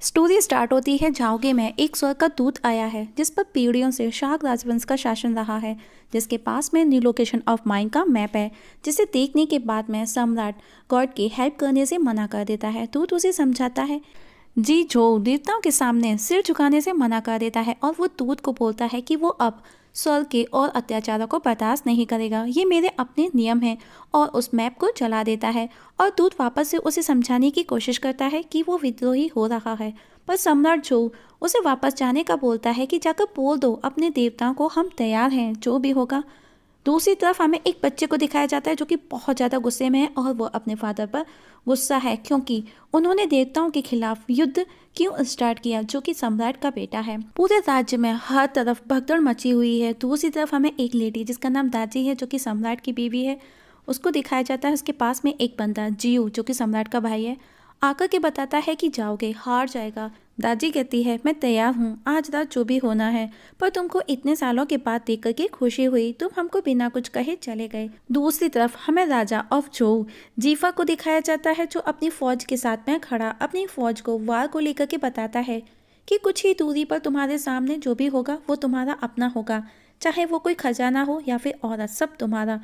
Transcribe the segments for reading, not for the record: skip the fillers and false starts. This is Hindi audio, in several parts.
स्टोरी स्टार्ट होती है झाओगे में एक स्वर्ग का दूत आया है जिस पर पीढ़ियों से शाक राजवंश का शासन रहा है, जिसके पास में न्यू लोकेशन ऑफ माइंड का मैप है, जिसे देखने के बाद में सम्राट गॉड की हेल्प करने से मना कर देता है। दूत उसे समझाता है जी जो देवताओं के सामने सिर झुकाने से मना कर देता है और वो दूत को बोलता है कि वो अब स्वर्ग के और अत्याचारों को बर्दाश्त नहीं करेगा, ये मेरे अपने नियम हैं, और उस मैप को जला देता है। और दूत वापस से उसे समझाने की कोशिश करता है कि वो विद्रोही हो रहा है, पर सम्राट जो उसे वापस जाने का बोलता है कि जाकर बोल दो अपने देवताओं को हम तैयार हैं जो भी होगा। दूसरी तरफ हमें एक बच्चे को दिखाया जाता है जो कि बहुत ज़्यादा गुस्से में है और वो अपने फादर पर गुस्सा है क्योंकि उन्होंने देवताओं के खिलाफ युद्ध क्यों स्टार्ट किया, जो कि सम्राट का बेटा है। पूरे राज्य में हर तरफ भगदड़ मची हुई है। दूसरी तरफ हमें एक लेडी जिसका नाम दाजी है जो कि सम्राट की बीवी है, उसको दिखाया जाता है। उसके पास में एक बंदा जियो जो कि सम्राट का भाई है आकर के बताता है कि जाओगे हार जाएगा। दादी कहती है मैं तैयार हूँ, आज रात जो भी होना है, पर तुमको इतने सालों के बाद देख करके खुशी हुई, तुम हमको बिना कुछ कहे चले गए। दूसरी तरफ हमें राजा ऑफ जो जीफा को दिखाया जाता है जो अपनी फौज के साथ में खड़ा अपनी फौज को वार को लेकर के बताता है कि कुछ ही दूरी पर तुम्हारे सामने जो भी होगा वो तुम्हारा अपना होगा, चाहे वो कोई खजाना हो या फिर औरत, सब तुम्हारा।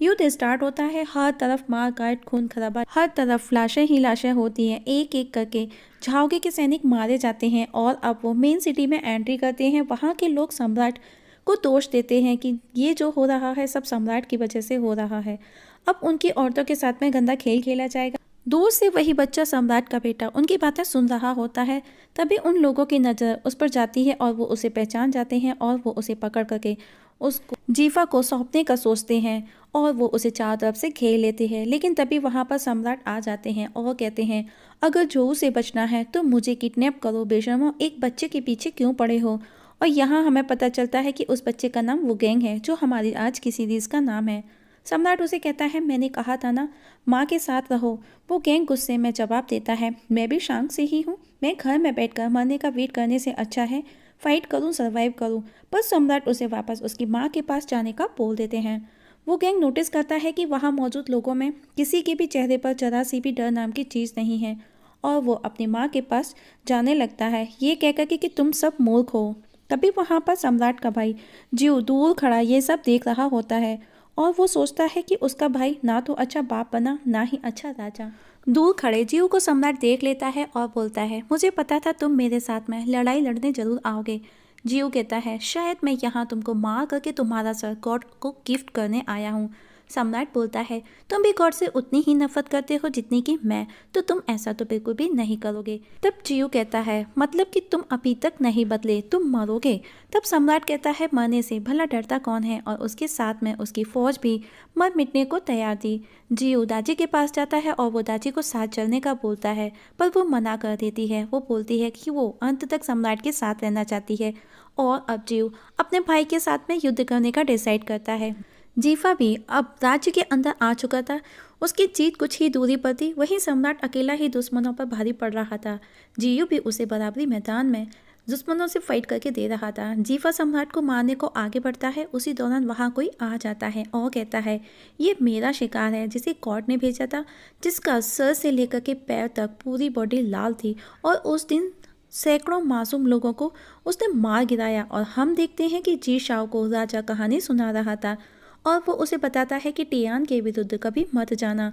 युद्ध स्टार्ट होता है, हर तरफ मार काट खून खराबा, हर तरफ लाशें ही लाशें होती हैं। एक एक करके झाओगे के सैनिक मारे जाते हैं और अब वो मेन सिटी में एंट्री करते हैं। वहाँ के लोग सम्राट को दोष देते हैं कि ये जो हो रहा है सब सम्राट की वजह से हो रहा है, अब उनकी औरतों के साथ में गंदा खेल खेला जाएगा। दूर से वही बच्चा सम्राट का बेटा उनकी बातें सुन रहा होता है, तभी उन लोगों की नज़र उस पर जाती है और वो उसे पहचान जाते हैं और वो उसे पकड़ करके उसको जीफा को सौंपने का सोचते हैं और वो उसे चारों तरफ से घेर लेते हैं। लेकिन तभी वहाँ पर सम्राट आ जाते हैं और कहते हैं अगर जोऊ से बचना है तो मुझे किडनैप करो, बेशर्मो एक बच्चे के पीछे क्यों पड़े हो। और यहाँ हमें पता चलता है कि उस बच्चे का नाम वो गैंग है जो हमारी आज की सीरीज़ का नाम है। सम्राट उसे कहता है मैंने कहा था ना माँ के साथ रहो। वो गैंग गुस्से में जवाब देता है मैं भी शांत से ही हूँ, मैं घर में बैठकर मरने का वेट करने से अच्छा है फाइट करूँ सर्वाइव करूँ। पर सम्राट उसे वापस उसकी माँ के पास जाने का बोल देते हैं। वो गैंग नोटिस करता है कि वहाँ मौजूद लोगों में किसी के भी चेहरे पर जरा सी भी डर नाम की चीज़ नहीं है और वो अपनी माँ के पास जाने लगता है ये कहकर कि तुम सब मूर्ख हो। तभी वहाँ पर सम्राट का भाई जियो दूर खड़ा ये सब देख रहा होता है और वो सोचता है कि उसका भाई ना तो अच्छा बाप बना ना ही अच्छा राजा। दूर खड़े जीव को सम्राट देख लेता है और बोलता है मुझे पता था तुम मेरे साथ में लड़ाई लड़ने जरूर आओगे। जीव कहता है शायद मैं यहाँ तुमको मार करके तुम्हारा सर गॉड को गिफ्ट करने आया हूँ। सम्राट बोलता है तुम भी गॉड से उतनी ही नफरत करते हो जितनी कि मैं, तो तुम ऐसा तो बिल्कुल भी नहीं करोगे। तब जीव कहता है मतलब कि तुम अभी तक नहीं बदले, तुम मरोगे। तब सम्राट कहता है मरने से भला डरता कौन है, और उसके साथ में उसकी फौज भी मर मिटने को तैयार थी। जीव दाजी के पास जाता है और वो दाजी को साथ चलने का बोलता है, पर वो मना कर देती है। वो बोलती है कि वो अंत तक सम्राट के साथ रहना चाहती है और अब जीव अपने भाई के साथ में युद्ध करने का डिसाइड करता है। जीफा भी अब राज्य के अंदर आ चुका था, उसकी जीत कुछ ही दूरी पर थी। वहीं सम्राट अकेला ही दुश्मनों पर भारी पड़ रहा था। जीयू भी उसे बराबरी मैदान में दुश्मनों से फाइट करके दे रहा था। जीफा सम्राट को मारने को आगे बढ़ता है, उसी दौरान वहाँ कोई आ जाता है और कहता है ये मेरा शिकार है जिसे गॉड ने भेजा था, जिसका सर से लेकर के पैर तक पूरी बॉडी लाल थी और उस दिन सैकड़ों मासूम लोगों को उसने मार गिराया। और हम देखते हैं कि जी शाओ को राजा कहानी सुना रहा था और वो उसे बताता है कि टियान के विरुद्ध कभी मत जाना,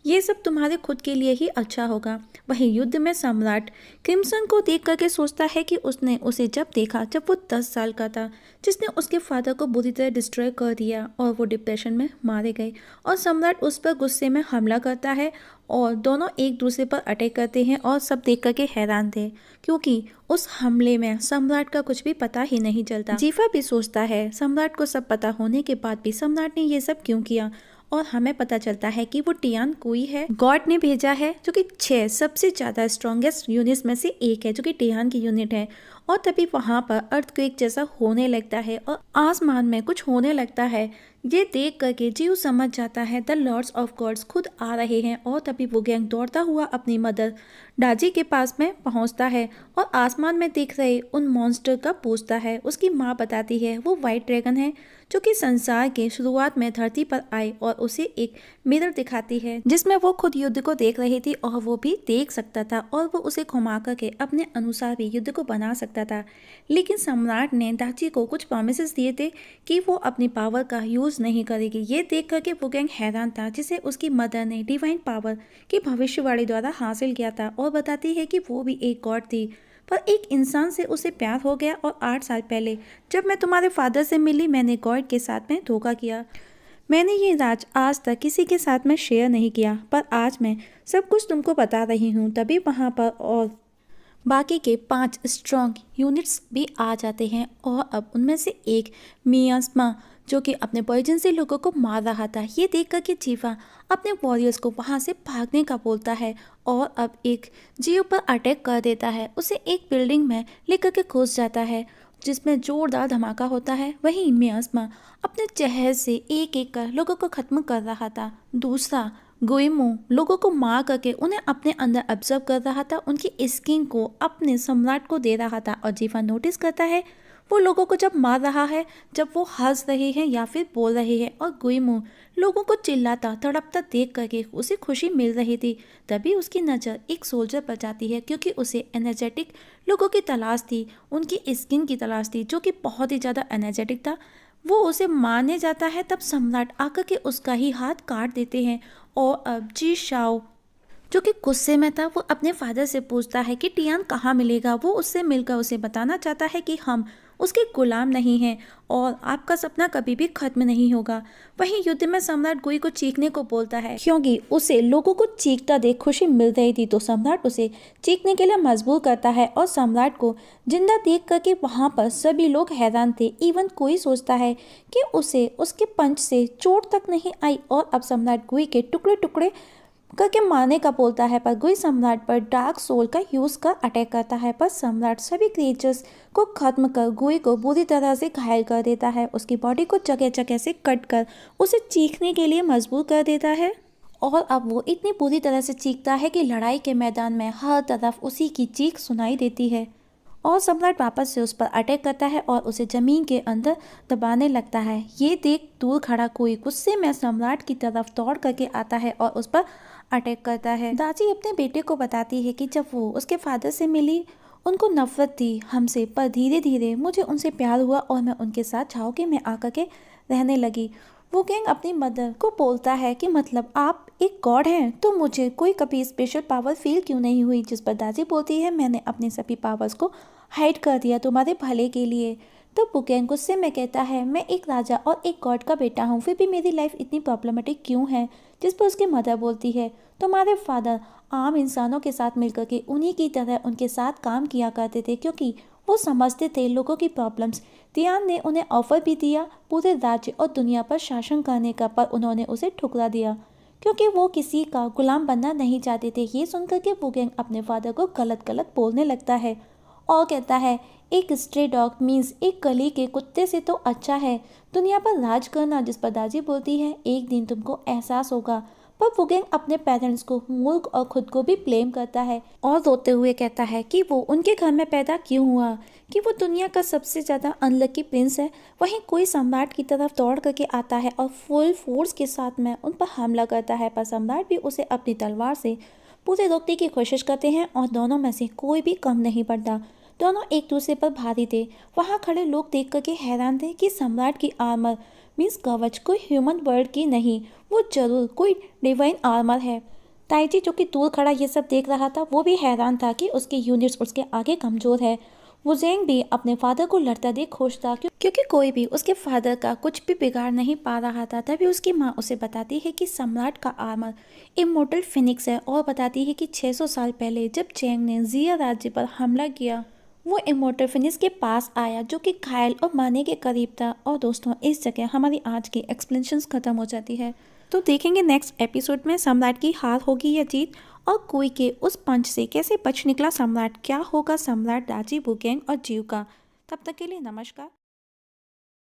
ये सब तुम्हारे खुद के लिए ही अच्छा होगा। वहीं युद्ध में सम्राट क्रिम्सन को देख करके सोचता है कि उसने उसे जब देखा जब वो 10 साल का था, जिसने उसके फादर को बुरी तरह डिस्ट्रॉय कर दिया और वो डिप्रेशन में मारे गए। और सम्राट उस पर गुस्से में हमला करता है और दोनों एक दूसरे पर अटैक करते हैं और सब देख करके हैरान थे क्योंकि उस हमले में सम्राट का कुछ भी पता ही नहीं चलता। जीफा भी सोचता है सम्राट को सब पता होने के बाद भी सम्राट ने ये सब क्यों किया, और हमें पता चलता है कि वो टियान कोई है गॉड ने भेजा है, जो कि 6 सबसे ज़्यादा स्ट्रॉन्गेस्ट यूनिट्स में से एक है, जो कि टियान की यूनिट है। और तभी वहाँ पर अर्थक्वेक जैसा होने लगता है और आसमान में कुछ होने लगता है ये देख करके जीव समझ जाता है द लॉर्ड्स ऑफ गॉड्स खुद आ रहे हैं और तभी वो गैंग दौड़ता हुआ अपनी मदर डाजी के पास में पहुंचता है और आसमान में दिख रहे उन मॉन्स्टर का पूछता है। उसकी माँ बताती है वो वाइट ड्रैगन है जो कि संसार के शुरुआत में धरती पर आए और उसे एक मिरर दिखाती है जिसमें वो खुद युद्ध को देख रही थी और वो भी देख सकता था और वो उसे घुमा करके अपने अनुसार भी युद्ध को बना सकता था। लेकिन सम्राट ने दाची को कुछ प्रॉमिसेस दिए थे कि वो अपनी पावर का यूज नहीं करेगी। ये देख करके वो गैंग हैरान था जिसे उसकी मदर ने डिवाइन पावर की भविष्यवाणी द्वारा हासिल किया था और बताती है कि वो भी एक गॉड थी पर एक इंसान से उसे प्यार हो गया और 8 साल पहले जब मैं तुम्हारे फादर से मिली मैंने गॉड के साथ में धोखा किया। मैंने ये राज आज तक किसी के साथ में शेयर नहीं किया पर आज मैं सब कुछ तुमको बता रही हूँ। तभी वहाँ पर और बाकी के 5 स्ट्रॉन्ग यूनिट्स भी आ जाते हैं और अब उनमें से एक मियास्मा जो कि अपने पॉइजन से लोगों को मार रहा था। ये देखकर कि जीवा अपने वॉरियर्स को वहाँ से भागने का बोलता है और अब एक जीव पर अटैक कर देता है। उसे एक बिल्डिंग में लेकर के घुस जाता है जिसमें जोरदार धमाका होता है। वहीं मियास्मा अपने चेहरे से एक एक कर लोगों को खत्म कर रहा था। दूसरा गोइमो लोगों को मार करके उन्हें अपने अंदर ऑब्जर्व कर रहा था, उनकी स्किन को अपने सम्राट को दे रहा था। और जीवा नोटिस करता है वो लोगों को जब मार रहा है जब वो हंस रहे हैं या फिर बोल रहे हैं और गोइमो लोगों को चिल्लाता तड़पता देख करके उसे खुशी मिल रही थी। तभी उसकी नज़र एक सोल्जर पर जाती है क्योंकि उसे एनर्जेटिक लोगों की तलाश थी, उनकी स्किन की तलाश थी जो कि बहुत ही ज़्यादा एनर्जेटिक था। वो उसे मारने जाता है तब सम्राट आकर के उसका ही हाथ काट देते हैं और अब जी शाओ जो कि गुस्से में था वो अपने फादर से पूछता है कि टियान कहाँ मिलेगा। वो उससे मिलकर उसे बताना चाहता है कि हम उसके गुलाम नहीं हैं और आपका सपना कभी भी खत्म नहीं होगा। वहीं युद्ध में सम्राट गुई को चीखने को बोलता है क्योंकि उसे लोगों को चीखता देख खुशी मिल रही थी, तो सम्राट उसे चीखने के लिए मजबूर करता है और सम्राट को जिंदा देख करके वहाँ पर सभी लोग हैरान थे। इवन कोई सोचता है कि उसे उसके पंच से चोट तक नहीं आई और अब सम्राट गुई के टुकड़े टुकड़े करके मारने का बोलता है पर गुई सम्राट पर डार्क सोल का यूज कर अटैक करता है पर सम्राट सभी क्रिएचर्स को खत्म कर गुई को बुरी तरह से घायल कर देता है। उसकी बॉडी को जगह जगह से कट कर उसे चीखने के लिए मजबूर कर देता है और अब वो इतनी बुरी तरह से चीखता है कि लड़ाई के मैदान में हर तरफ उसी की चीख सुनाई देती है और सम्राट वापस से उस पर अटैक करता है और उसे जमीन के अंदर दबाने लगता है। ये देख दूर खड़ा कोई गुस्से में सम्राट की तरफ दौड़ करके आता है और उस पर अटैक करता है। दाची अपने बेटे को बताती है कि जब वो उसके फादर से मिली उनको नफरत थी हमसे पर धीरे धीरे मुझे उनसे प्यार हुआ और मैं उनके साथ झाओके में आकर के रहने लगी। वो गैंग अपनी मदर को बोलता है कि मतलब आप एक गॉड हैं तो मुझे कोई कभी स्पेशल पावर फील क्यों नहीं हुई। जिस पर दादी बोलती है मैंने अपने सभी पावर्स को हाइड कर दिया तुम्हारे भले के लिए। तो बुगैंग गुस्से में कहता है मैं एक राजा और एक गॉड का बेटा हूँ फिर भी मेरी लाइफ इतनी प्रॉब्लमेटिक क्यों है। जिस पर उसकी मदर बोलती है तुम्हारे फादर आम इंसानों के साथ मिलकर के उन्हीं की तरह उनके साथ काम किया करते थे क्योंकि वो समझते थे लोगों की प्रॉब्लम्स। तियान ने उन्हें ऑफर भी दिया पूरे राज्य और दुनिया पर शासन करने का पर उन्होंने उसे ठुकरा दिया क्योंकि वो किसी का गुलाम बनना नहीं चाहते थे। ये सुनकर के बुगैंग अपने फादर को गलत गलत बोलने लगता है और कहता है एक स्ट्रे डॉग मीन्स एक गली के कुत्ते से तो अच्छा है दुनिया पर राज करना। जिस पर दादी बोलती है एक दिन तुमको एहसास होगा। पर बुगैंग अपने पेरेंट्स को मूर्ख और खुद को भी ब्लेम करता है और रोते हुए कहता है कि वो उनके घर में पैदा क्यों हुआ, कि वो दुनिया का सबसे ज़्यादा अनलकी प्रिंस है। वहीं कोई सम्राट की तरफ दौड़ करके आता है और फुल फोर्स के साथ में उन पर हमला करता है पर सम्राट भी उसे अपनी तलवार से पूरे रोकने की कोशिश करते हैं और दोनों में से कोई भी कम नहीं पड़ता। दोनों एक दूसरे पर भारी थे। वहाँ खड़े लोग देख करके हैरान थे कि सम्राट की आर्मर मीन्स कवच कोई ह्यूमन वर्ल्ड की नहीं, वो जरूर कोई डिवाइन आर्मर है। ताइजी जो कि दूर खड़ा ये सब देख रहा था वो भी हैरान था कि उसके यूनिट्स उसके आगे कमज़ोर है। वुजेंग भी अपने फादर को लड़ता देख खुश था क्योंकि कोई भी उसके फादर का कुछ भी बिगाड़ नहीं पा रहा था। तभी उसकी माँ उसे बताती है कि सम्राट का आर्मर इमोर्टल फिनिक्स है और बताती है कि 600 साल पहले जब चेंग ने जिया राज्य पर हमला किया वो इमोर्टल फिनिक्स के पास आया जो कि घायल और मरने के करीब था। और दोस्तों इस जगह हमारी आज की एक्सप्लेनेशंस खत्म हो जाती है। तो देखेंगे नेक्स्ट एपिसोड में सम्राट की हार होगी या जीत और कोई के उस पंच से कैसे बच निकला सम्राट, क्या होगा सम्राट दाची बुगैंग और जीव का। तब तक के लिए नमस्कार।